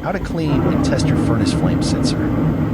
how to clean and test your furnace flame sensor.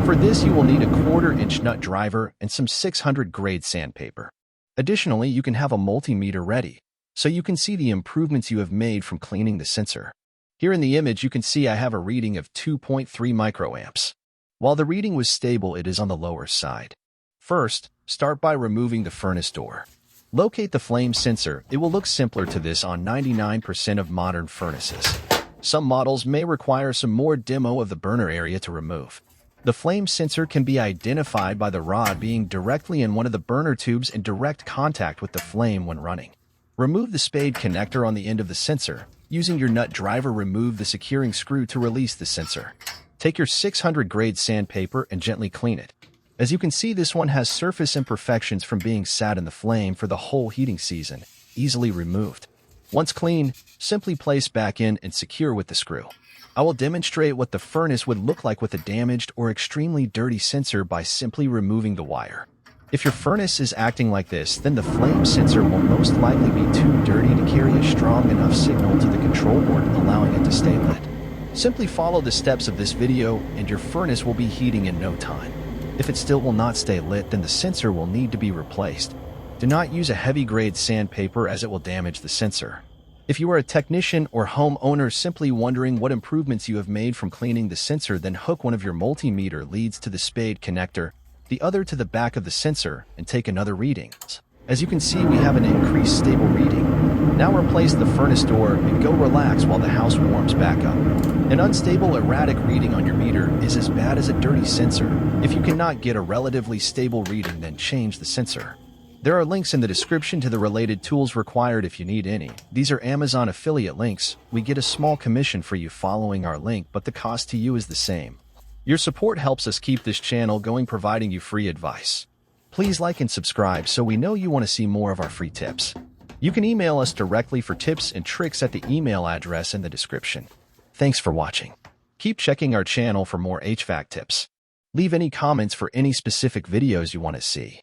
For this, you will need a 1/4-inch nut driver and some 600 grade sandpaper. Additionally, you can have a multimeter ready, so you can see the improvements you have made from cleaning the sensor. Here in the image, you can see I have a reading of 2.3 microamps. While the reading was stable, it is on the lower side. First, start by removing the furnace door. Locate the flame sensor. It will look simpler to this on 99% of modern furnaces. Some models may require some more demo of the burner area to remove. The flame sensor can be identified by the rod being directly in one of the burner tubes in direct contact with the flame when running. Remove the spade connector on the end of the sensor. Using your nut driver, remove the securing screw to release the sensor. Take your 600 grade sandpaper and gently clean it. As you can see, this one has surface imperfections from being sat in the flame for the whole heating season, easily removed. Once clean, simply place back in and secure with the screw. I will demonstrate what the furnace would look like with a damaged or extremely dirty sensor by simply removing the wire. If your furnace is acting like this, then the flame sensor will most likely be too dirty to carry a strong enough signal to the control board, allowing it to stay lit. Simply follow the steps of this video and your furnace will be heating in no time. If it still will not stay lit, then the sensor will need to be replaced. Do not use a heavy-grade sandpaper as it will damage the sensor. If you are a technician or homeowner simply wondering what improvements you have made from cleaning the sensor, then hook one of your multimeter leads to the spade connector, the other to the back of the sensor, and take another reading. As you can see, we have an increased stable reading. Now replace the furnace door and go relax while the house warms back up. An unstable, erratic reading on your meter is as bad as a dirty sensor. If you cannot get a relatively stable reading, then change the sensor. There are links in the description to the related tools required if you need any. These are Amazon affiliate links. We get a small commission for you following our link, but the cost to you is the same. Your support helps us keep this channel going, providing you free advice. Please like and subscribe so we know you want to see more of our free tips. You can email us directly for tips and tricks at the email address in the description. Thanks for watching. Keep checking our channel for more HVAC tips. Leave any comments for any specific videos you want to see.